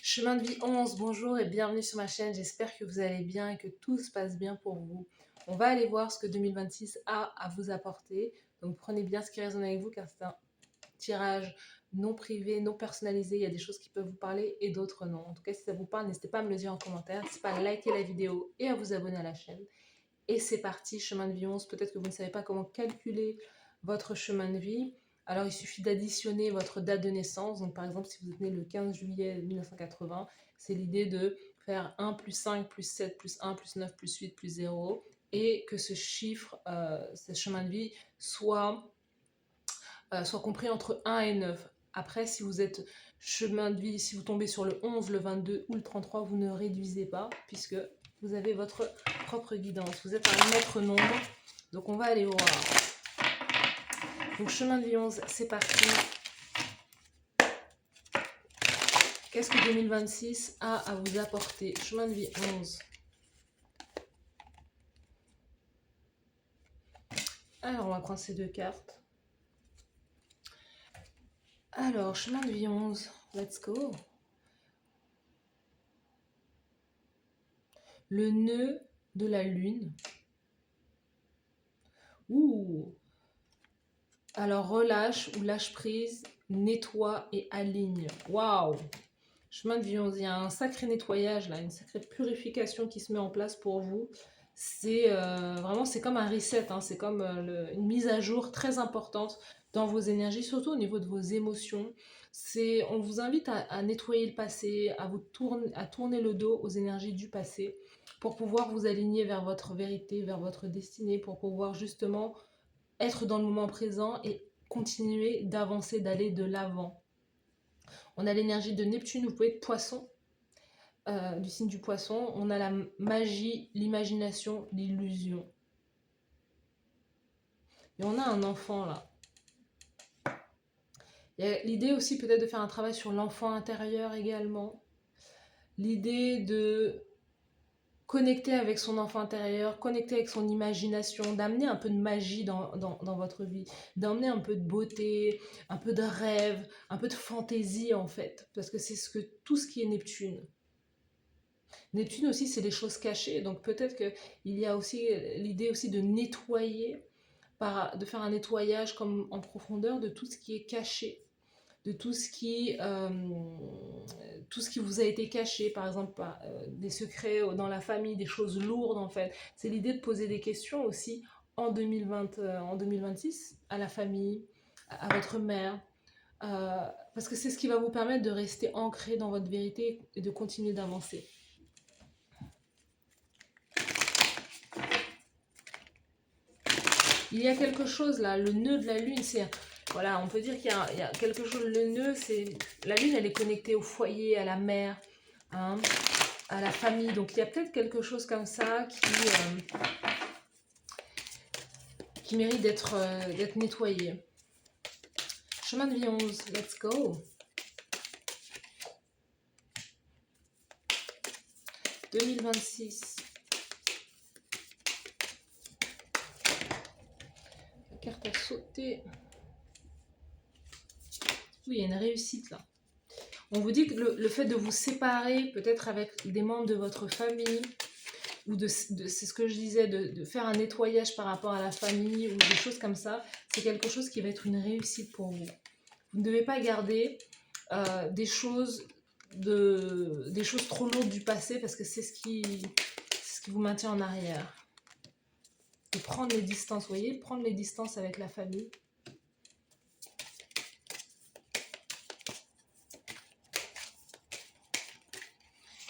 Chemin de vie 11, bonjour et bienvenue sur ma chaîne. J'espère que vous allez bien et que tout se passe bien pour vous. On va aller voir ce que 2026 a à vous apporter. Donc prenez bien ce qui résonne avec vous car c'est un tirage non privé, non personnalisé. Il y a des choses qui peuvent vous parler et d'autres non. En tout cas, si ça vous parle, n'hésitez pas à me le dire en commentaire. N'hésitez pas à liker la vidéo et à vous abonner à la chaîne. Et c'est parti, chemin de vie 11. Peut-être que vous ne savez pas comment calculer votre chemin de vie. Alors, il suffit d'additionner votre date de naissance. Donc, par exemple, si vous êtes né le 15 juillet 1980, c'est l'idée de faire 1 plus 5 plus 7 plus 1 plus 9 plus 8 plus 0 et que ce chiffre, ce chemin de vie, soit compris entre 1 et 9. Après, si vous êtes chemin de vie, si vous tombez sur le 11, le 22 ou le 33, vous ne réduisez pas puisque vous avez votre propre guidance. Vous êtes un maître nombre. Donc, on va aller voir. Donc, chemin de vie 11, c'est parti. Qu'est-ce que 2026 a à vous apporter? Chemin de vie 11. Alors, on va prendre ces deux cartes. Alors, chemin de vie 11, let's go. Le nœud de la lune. Ouh. Alors, relâche ou lâche prise, nettoie et aligne. Waouh. Chemin de vie 11, il y a un sacré nettoyage, là, une sacrée purification qui se met en place pour vous. C'est vraiment, c'est comme un reset, hein, c'est comme une mise à jour très importante dans vos énergies, surtout au niveau de vos émotions. On vous invite à nettoyer le passé, à tourner le dos aux énergies du passé pour pouvoir vous aligner vers votre vérité, vers votre destinée, pour pouvoir justement être dans le moment présent et continuer d'avancer, d'aller de l'avant. On a l'énergie de Neptune, vous pouvez être poisson, du signe du poisson. On a la magie, l'imagination, l'illusion. Et on a un enfant là. Il y a l'idée aussi peut-être de faire un travail sur l'enfant intérieur également. L'idée de connecter avec son enfant intérieur, connecter avec son imagination, d'amener un peu de magie dans votre vie, d'emmener un peu de beauté, un peu de rêve, un peu de fantaisie en fait. Parce que c'est tout ce qui est Neptune. Neptune aussi, c'est les choses cachées. Donc peut-être qu'il y a aussi l'idée aussi de nettoyer, de faire un nettoyage comme en profondeur de tout ce qui est caché, de tout ce qui vous a été caché, par exemple des secrets dans la famille, des choses lourdes en fait. C'est l'idée de poser des questions aussi en 2026 à la famille, à votre mère, parce que c'est ce qui va vous permettre de rester ancré dans votre vérité et de continuer d'avancer. Il y a quelque chose là, le nœud de la lune, c'est... Voilà, on peut dire qu'il y a quelque chose, le nœud, c'est... La lune, elle est connectée au foyer, à la mère, hein, à la famille. Donc il y a peut-être quelque chose comme ça qui mérite d'être nettoyé. Chemin de vie 11, let's go. 2026. La carte a sauté. Oui, il y a une réussite là. On vous dit que le fait de vous séparer peut-être avec des membres de votre famille, ou c'est ce que je disais, de faire un nettoyage par rapport à la famille, ou des choses comme ça, c'est quelque chose qui va être une réussite pour vous. Vous ne devez pas garder des choses trop lourdes du passé, parce que c'est ce qui vous maintient en arrière. De prendre les distances, vous voyez, prendre les distances avec la famille.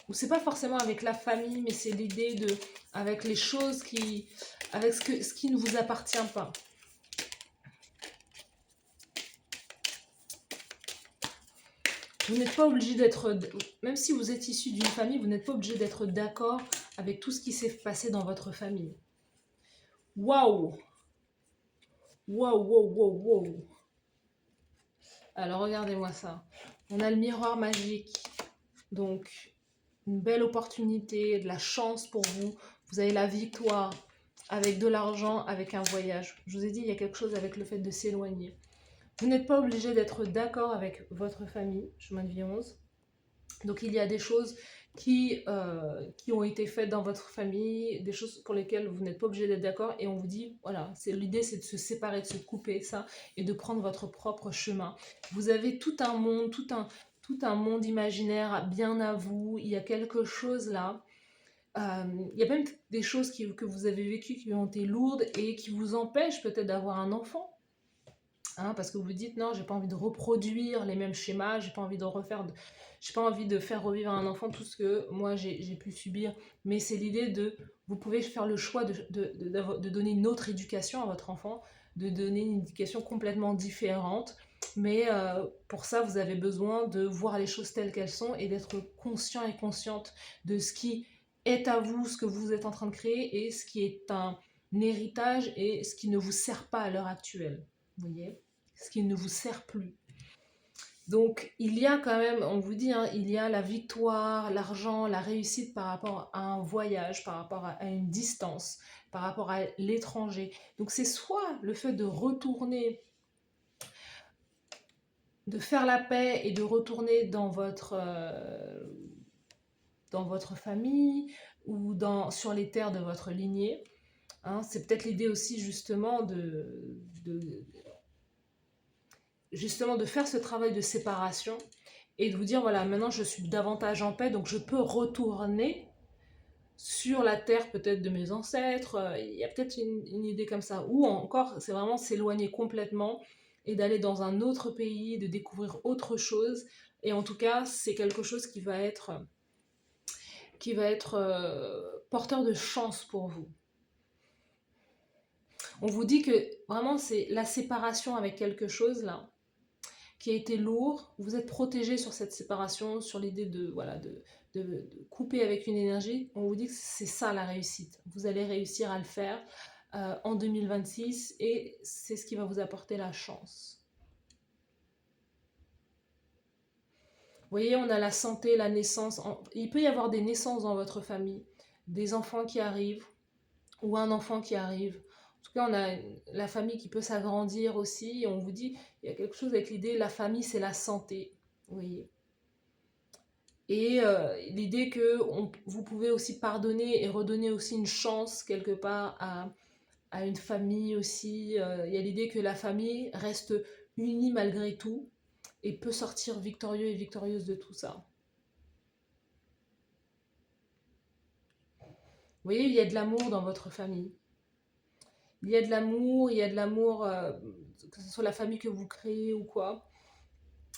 Ou c'est pas forcément avec la famille, mais c'est l'idée avec les choses avec ce qui ne vous appartient pas. Vous n'êtes pas obligé d'être, même si vous êtes issu d'une famille, vous n'êtes pas obligé d'être d'accord avec tout ce qui s'est passé dans votre famille. Waouh! Waouh, waouh, waouh, waouh! Alors regardez-moi ça. On a le miroir magique. Donc, une belle opportunité, de la chance pour vous. Vous avez la victoire avec de l'argent, avec un voyage. Je vous ai dit, il y a quelque chose avec le fait de s'éloigner. Vous n'êtes pas obligé d'être d'accord avec votre famille, chemin de vie 11. Donc il y a des choses qui ont été faites dans votre famille, des choses pour lesquelles vous n'êtes pas obligé d'être d'accord, et on vous dit, voilà, l'idée c'est de se séparer, de se couper ça, et de prendre votre propre chemin. Vous avez tout un monde, tout un monde imaginaire bien à vous, il y a quelque chose là. Il y a même des choses que vous avez vécues qui ont été lourdes et qui vous empêchent peut-être d'avoir un enfant. Hein, parce que vous vous dites non, j'ai pas envie de reproduire les mêmes schémas, j'ai pas envie de refaire, j'ai pas envie de faire revivre à un enfant tout ce que moi j'ai pu subir. Mais c'est l'idée de, vous pouvez faire le choix de donner une autre éducation à votre enfant, de donner une éducation complètement différente. Mais pour ça, vous avez besoin de voir les choses telles qu'elles sont et d'être conscient et consciente de ce qui est à vous, ce que vous êtes en train de créer et ce qui est un héritage et ce qui ne vous sert pas à l'heure actuelle. Vous voyez, ce qui ne vous sert plus. Donc, il y a quand même, on vous dit, hein, il y a la victoire, l'argent, la réussite par rapport à un voyage, par rapport à une distance, par rapport à l'étranger. Donc, c'est soit le fait de retourner, de faire la paix et de retourner dans votre famille ou sur les terres de votre lignée. Hein, c'est peut-être l'idée aussi justement justement de faire ce travail de séparation et de vous dire, voilà, maintenant je suis davantage en paix, donc je peux retourner sur la terre peut-être de mes ancêtres. Il y a peut-être une idée comme ça. Ou encore, c'est vraiment s'éloigner complètement et d'aller dans un autre pays, de découvrir autre chose. Et en tout cas, c'est quelque chose qui va être porteur de chance pour vous. On vous dit que vraiment c'est la séparation avec quelque chose là qui a été lourd. Vous êtes protégé sur cette séparation, sur l'idée de, voilà, de couper avec une énergie. On vous dit que c'est ça la réussite. Vous allez réussir à le faire en 2026 et c'est ce qui va vous apporter la chance. Vous voyez, on a la santé, la naissance. Il peut y avoir des naissances dans votre famille, des enfants qui arrivent ou un enfant qui arrive. En tout cas, on a la famille qui peut s'agrandir aussi. Et on vous dit, il y a quelque chose avec l'idée, la famille, c'est la santé. Vous voyez. Et l'idée que vous pouvez aussi pardonner et redonner aussi une chance quelque part à une famille aussi. Il y a l'idée que la famille reste unie malgré tout et peut sortir victorieux et victorieuse de tout ça. Vous voyez, il y a de l'amour dans votre famille. Il y a de l'amour, que ce soit la famille que vous créez ou quoi.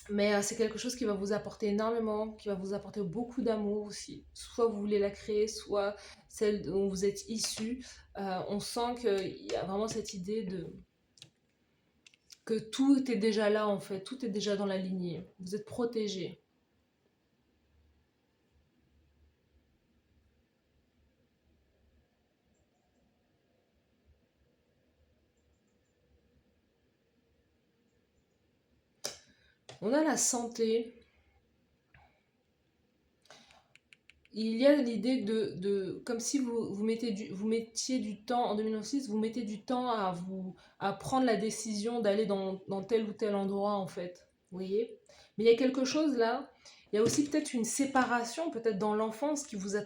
Mais c'est quelque chose qui va vous apporter énormément, qui va vous apporter beaucoup d'amour aussi. Soit vous voulez la créer, soit celle dont vous êtes issu. On sent qu'il y a vraiment cette idée que tout est déjà là en fait, tout est déjà dans la lignée. Vous êtes protégé. On a la santé. Il y a l'idée comme si vous mettiez du temps, en 2006, vous mettez du temps à prendre la décision d'aller dans tel ou tel endroit, en fait. Vous voyez? Mais il y a quelque chose là, il y a aussi peut-être une séparation, peut-être dans l'enfance, qui vous a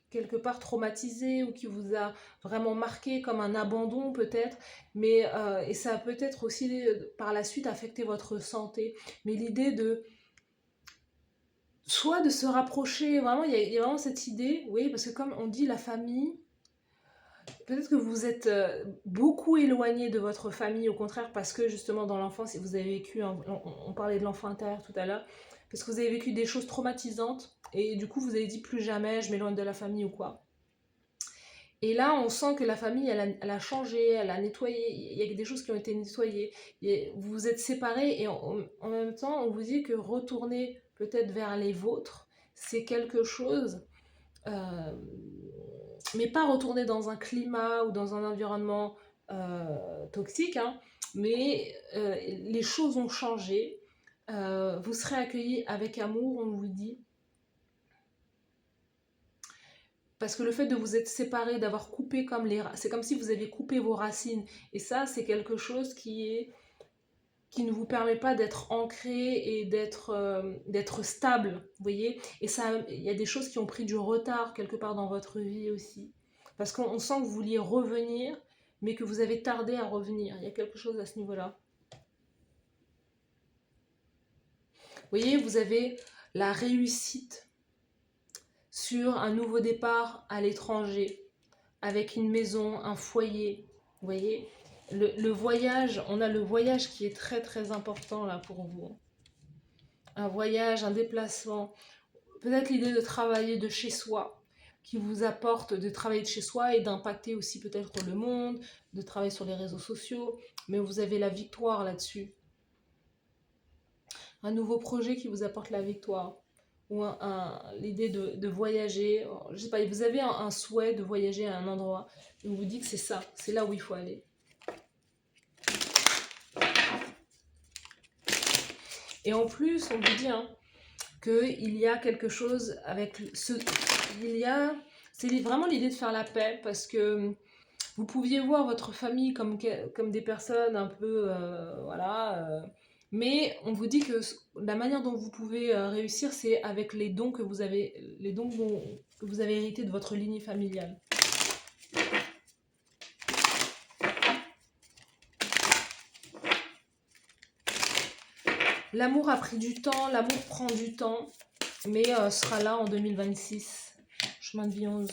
quelque part traumatisé ou qui vous a vraiment marqué comme un abandon peut-être, mais et ça a peut-être aussi par la suite affecté votre santé. Mais l'idée de soit de se rapprocher, vraiment, il y a vraiment cette idée, oui, parce que comme on dit, la famille, peut-être que vous êtes beaucoup éloigné de votre famille, au contraire, parce que justement dans l'enfance, vous avez vécu, on parlait de l'enfant intérieur tout à l'heure, parce que vous avez vécu des choses traumatisantes, et du coup vous avez dit plus jamais, je m'éloigne de la famille ou quoi. Et là, on sent que la famille, elle a changé, elle a nettoyé, il y a des choses qui ont été nettoyées, et vous vous êtes séparés, et en même temps, on vous dit que retourner peut-être vers les vôtres, c'est quelque chose, euh, mais pas retourner dans un climat ou dans un environnement toxique, hein, mais les choses ont changé, vous serez accueillis avec amour, on vous dit. Parce que le fait de vous être séparés, d'avoir coupé c'est comme si vous aviez coupé vos racines. Et ça, c'est quelque chose qui qui ne vous permet pas d'être ancré et d'être stable, vous voyez. Et ça, il y a des choses qui ont pris du retard quelque part dans votre vie aussi. Parce qu'on sent que vous vouliez revenir, mais que vous avez tardé à revenir. Il y a quelque chose à ce niveau-là. Vous voyez, vous avez la réussite sur un nouveau départ à l'étranger, avec une maison, un foyer. Vous voyez, le voyage, on a le voyage qui est très très important là pour vous. Un voyage, un déplacement, peut-être l'idée de travailler de chez soi, qui vous apporte de travailler de chez soi et d'impacter aussi peut-être le monde, de travailler sur les réseaux sociaux, mais vous avez la victoire là-dessus. Un nouveau projet qui vous apporte la victoire, ou l'idée de voyager, je sais pas, vous avez un souhait de voyager à un endroit, et on vous dit que c'est ça, c'est là où il faut aller. Et en plus, on vous dit qu'il y a quelque chose avec ce... C'est vraiment l'idée de faire la paix, parce que vous pouviez voir votre famille comme des personnes un peu... mais on vous dit que la manière dont vous pouvez réussir, c'est avec les dons que vous avez, que vous avez hérités de votre lignée familiale. L'amour a pris du temps, l'amour prend du temps, mais sera là en 2026. Chemin de vie 11.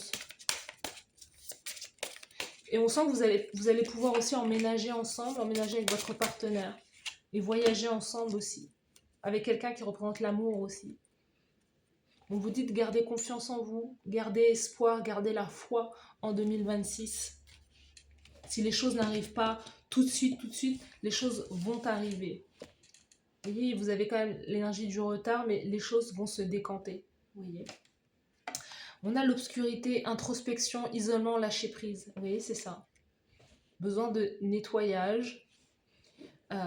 Et on sent que vous allez pouvoir aussi emménager ensemble, emménager avec votre partenaire. Et voyager ensemble aussi. Avec quelqu'un qui représente l'amour aussi. On vous dit de garder confiance en vous, garder espoir, garder la foi en 2026. Si les choses n'arrivent pas tout de suite, les choses vont arriver. Vous voyez, vous avez quand même l'énergie du retard, mais les choses vont se décanter. Vous voyez. On a l'obscurité, introspection, isolement, lâcher prise. Vous voyez, c'est ça. Besoin de nettoyage,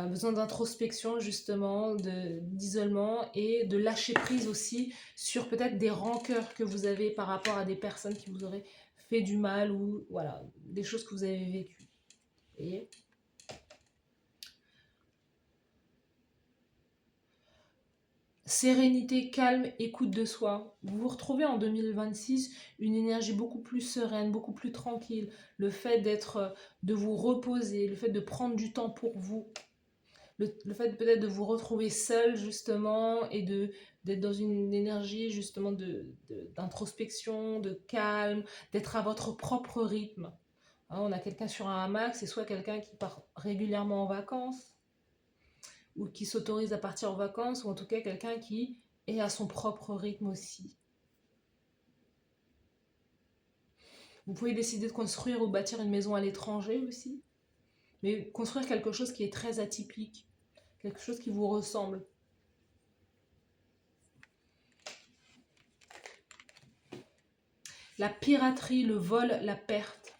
besoin d'introspection justement, d'isolement et de lâcher prise aussi sur peut-être des rancœurs que vous avez par rapport à des personnes qui vous auraient fait du mal ou voilà, des choses que vous avez vécues. Vous voyez ? Sérénité, calme, écoute de soi. Vous vous retrouvez en 2026 une énergie beaucoup plus sereine, beaucoup plus tranquille. Le fait de vous reposer, le fait de prendre du temps pour vous. Le fait peut-être de vous retrouver seul justement et d'être dans une énergie justement d'introspection, de calme, d'être à votre propre rythme. On a quelqu'un sur un hamac, c'est soit quelqu'un qui part régulièrement en vacances, ou qui s'autorise à partir en vacances, ou en tout cas quelqu'un qui est à son propre rythme aussi. Vous pouvez décider de construire ou bâtir une maison à l'étranger aussi, mais construire quelque chose qui est très atypique, quelque chose qui vous ressemble. La piraterie, le vol, la perte.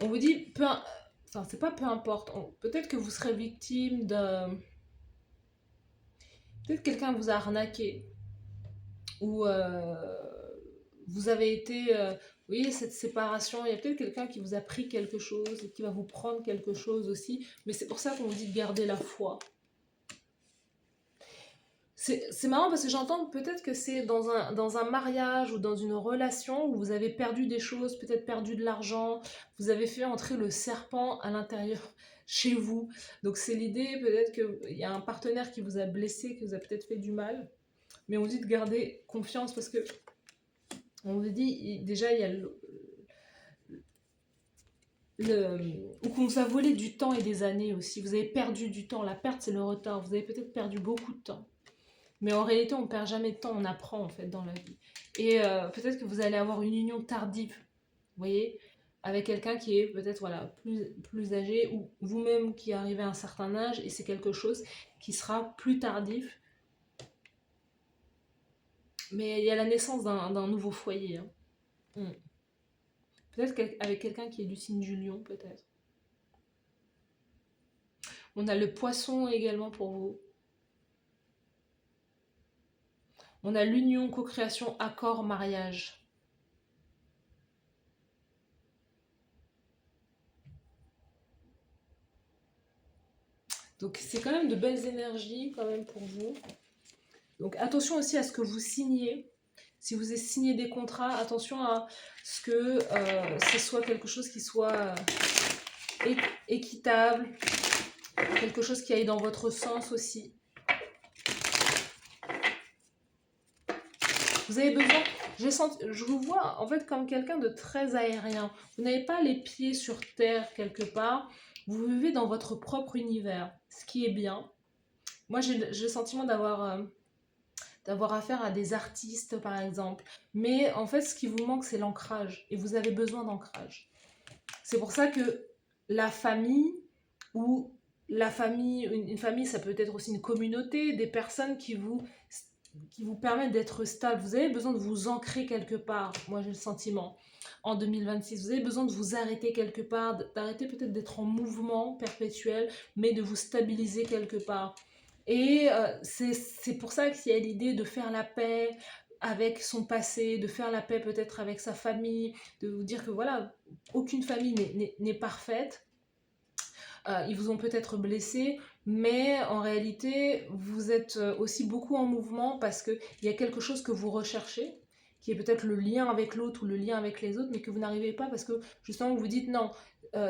On vous dit, enfin c'est pas peu importe, peut-être que vous serez victime de... Peut-être quelqu'un vous a arnaqué, ou vous avez été... vous voyez, cette séparation, il y a peut-être quelqu'un qui vous a pris quelque chose et qui va vous prendre quelque chose aussi, mais c'est pour ça qu'on vous dit de garder la foi. C'est marrant parce que j'entends peut-être que c'est dans un mariage ou dans une relation où vous avez perdu des choses, peut-être perdu de l'argent, vous avez fait entrer le serpent à l'intérieur chez vous. Donc c'est l'idée peut-être qu'il y a un partenaire qui vous a blessé, qui vous a peut-être fait du mal, mais on vous dit de garder confiance parce que on vous dit déjà il y a ou qu'on vous a volé du temps et des années aussi. Vous avez perdu du temps. La perte, c'est le retard. Vous avez peut-être perdu beaucoup de temps. Mais en réalité, on ne perd jamais de temps, on apprend en fait dans la vie. Et peut-être que vous allez avoir une union tardive, vous voyez, avec quelqu'un qui est peut-être voilà, plus âgé, ou vous-même qui arrivez à un certain âge, et c'est quelque chose qui sera plus tardif. Mais il y a la naissance d'un nouveau foyer. Peut-être avec quelqu'un qui est du signe du lion, peut-être. On a le poisson également pour vous. On a l'union, co-création, accord, mariage. Donc c'est quand même de belles énergies quand même pour vous. Donc attention aussi à ce que vous signez. Si vous signez des contrats, attention à ce que ce soit quelque chose qui soit équitable, quelque chose qui aille dans votre sens aussi. Vous avez besoin, je vous vois en fait comme quelqu'un de très aérien. Vous n'avez pas les pieds sur terre quelque part. Vous vivez dans votre propre univers, ce qui est bien. Moi, j'ai le sentiment d'avoir affaire à des artistes, par exemple. Mais en fait, ce qui vous manque, c'est l'ancrage. Et vous avez besoin d'ancrage. C'est pour ça que la famille, ou la famille, une famille, ça peut être aussi une communauté, des personnes qui vous permettent d'être stable. Vous avez besoin de vous ancrer quelque part. Moi, j'ai le sentiment. En 2026, vous avez besoin de vous arrêter quelque part, d'arrêter peut-être d'être en mouvement perpétuel, mais de vous stabiliser quelque part. Et c'est pour ça qu'il y a l'idée de faire la paix avec son passé, de faire la paix peut-être avec sa famille, de vous dire que voilà, aucune famille n'est parfaite. Ils vous ont peut-être blessé, mais en réalité, vous êtes aussi beaucoup en mouvement parce qu'il y a quelque chose que vous recherchez, qui est peut-être le lien avec l'autre ou le lien avec les autres, mais que vous n'arrivez pas parce que justement vous vous dites non,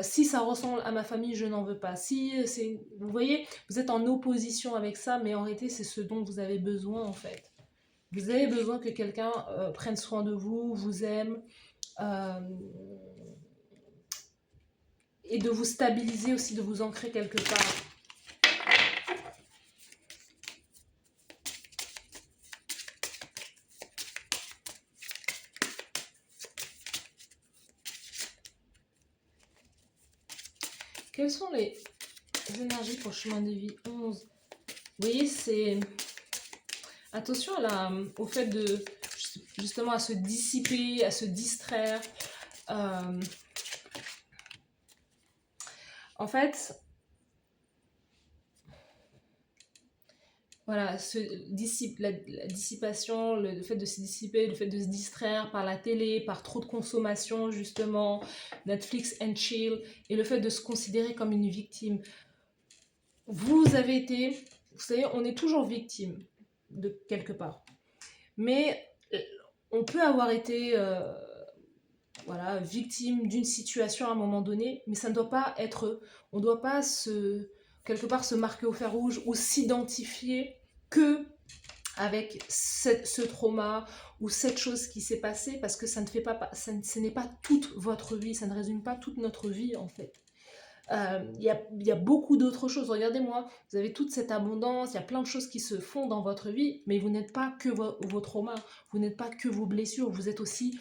si ça ressemble à ma famille, je n'en veux pas. Si c'est, vous voyez, vous êtes en opposition avec ça, mais en réalité, c'est ce dont vous avez besoin en fait. Vous avez besoin que quelqu'un prenne soin de vous, vous aime, euh, et de vous stabiliser aussi, de vous ancrer quelque part. Quelles sont les énergies pour le chemin de vie 11? Vous voyez, c'est... Attention au fait de... Justement, à se dissiper, à se distraire. En fait... Voilà, la dissipation, le fait de se dissiper, le fait de se distraire par la télé, par trop de consommation, justement, Netflix and chill, et le fait de se considérer comme une victime. Vous avez été, vous savez, on est toujours victime de quelque part. Mais on peut avoir été voilà, victime d'une situation à un moment donné, mais ça ne doit pas être, on ne doit pas quelque part se marquer au fer rouge ou s'identifier que avec ce trauma ou cette chose qui s'est passée, parce que ça ne fait pas, ce n'est pas toute votre vie, ça ne résume pas toute notre vie en fait. Il y a beaucoup d'autres choses. Regardez-moi, vous avez toute cette abondance, il y a plein de choses qui se font dans votre vie, mais vous n'êtes pas que vos traumas, vous n'êtes pas que vos blessures, vous êtes aussi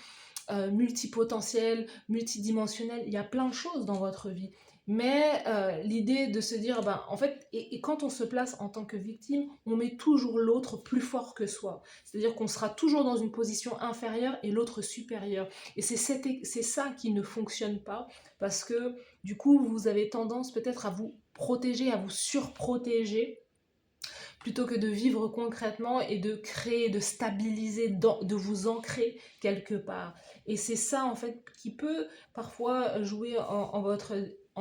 multipotentiel, multidimensionnel, il y a plein de choses dans votre vie. Mais l'idée de se dire, ben, en fait, et quand on se place en tant que victime, on met toujours l'autre plus fort que soi. C'est-à-dire qu'on sera toujours dans une position inférieure et l'autre supérieure. Et c'est ça qui ne fonctionne pas, parce que du coup, vous avez tendance peut-être à vous protéger, à vous surprotéger, plutôt que de vivre concrètement et de créer, de stabiliser, de vous ancrer quelque part. Et c'est ça en fait qui peut parfois jouer en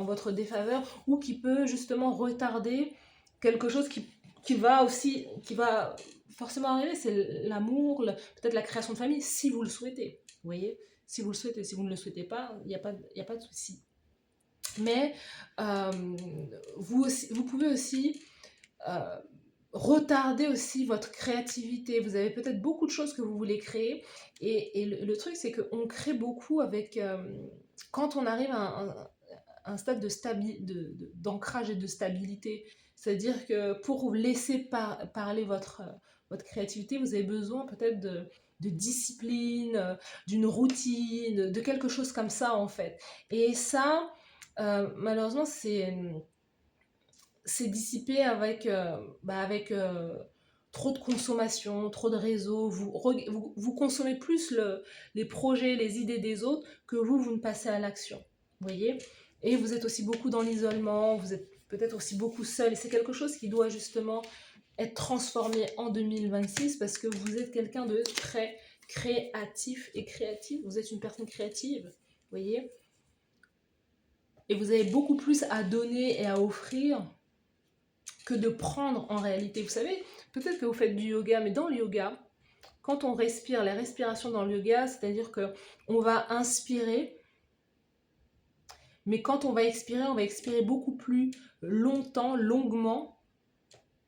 votre défaveur, ou qui peut justement retarder quelque chose qui va forcément arriver, c'est l'amour, peut-être la création de famille, si vous le souhaitez. Vous voyez, si vous le souhaitez, si vous ne le souhaitez pas, il n'y a pas de souci. Mais vous pouvez aussi retarder aussi votre créativité. Vous avez peut-être beaucoup de choses que vous voulez créer, et le truc c'est qu'on crée beaucoup avec quand on arrive à un stade d'ancrage et de stabilité. C'est-à-dire que pour laisser parler votre créativité, vous avez besoin peut-être de discipline, d'une routine, de quelque chose comme ça en fait. Et ça, malheureusement, c'est dissipé avec trop de consommation, trop de réseaux. Vous consommez plus les projets, les idées des autres, que vous ne passez à l'action. Vous voyez? Et vous êtes aussi beaucoup dans l'isolement, vous êtes peut-être aussi beaucoup seul. Et c'est quelque chose qui doit justement être transformé en 2026, parce que vous êtes quelqu'un de très créatif et créative. Vous êtes une personne créative, vous voyez? Et vous avez beaucoup plus à donner et à offrir que de prendre en réalité. Vous savez, peut-être que vous faites du yoga, mais dans le yoga, quand on respire, les respirations dans le yoga, c'est-à-dire qu'on va inspirer, mais quand on va expirer beaucoup plus longtemps, longuement,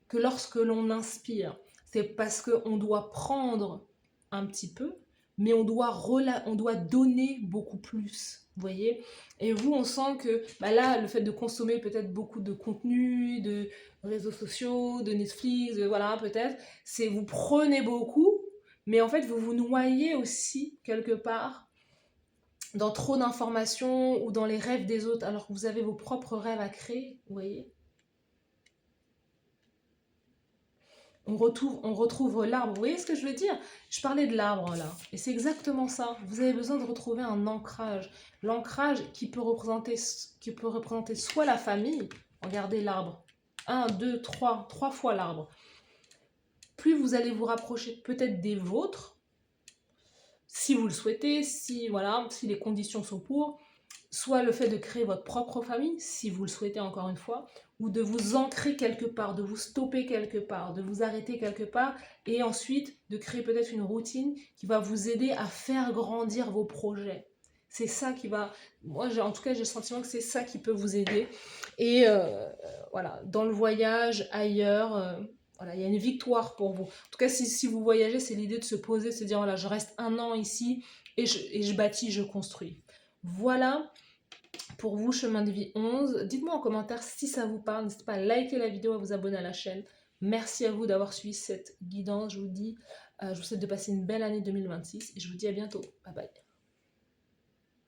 que lorsque l'on inspire. C'est parce qu'on doit prendre un petit peu, mais on doit donner beaucoup plus. Vous voyez? Et vous, on sent que bah là, le fait de consommer peut-être beaucoup de contenu, de réseaux sociaux, de Netflix, voilà, peut-être, c'est vous prenez beaucoup, mais en fait, vous vous noyez aussi quelque part dans trop d'informations ou dans les rêves des autres, alors que vous avez vos propres rêves à créer, vous voyez? On retrouve l'arbre. Vous voyez ce que je veux dire? Je parlais de l'arbre là. Et c'est exactement ça. Vous avez besoin de retrouver un ancrage. L'ancrage qui peut représenter soit la famille. Regardez l'arbre. 1, 2, 3. 3 fois l'arbre. Plus vous allez vous rapprocher peut-être des vôtres, si vous le souhaitez, si, voilà, si les conditions sont pour, soit le fait de créer votre propre famille, si vous le souhaitez encore une fois, ou de vous ancrer quelque part, de vous stopper quelque part, de vous arrêter quelque part, et ensuite de créer peut-être une routine qui va vous aider à faire grandir vos projets. C'est ça qui va... Moi, en tout cas, j'ai le sentiment que c'est ça qui peut vous aider. Et voilà, dans le voyage, ailleurs... voilà, il y a une victoire pour vous. En tout cas, si vous voyagez, c'est l'idée de se poser, de se dire, voilà, je reste 1 an ici et je bâtis, je construis. Voilà pour vous, chemin de vie 11. Dites-moi en commentaire si ça vous parle. N'hésitez pas à liker la vidéo, à vous abonner à la chaîne. Merci à vous d'avoir suivi cette guidance. Je vous souhaite de passer une belle année 2026 et je vous dis à bientôt. Bye bye.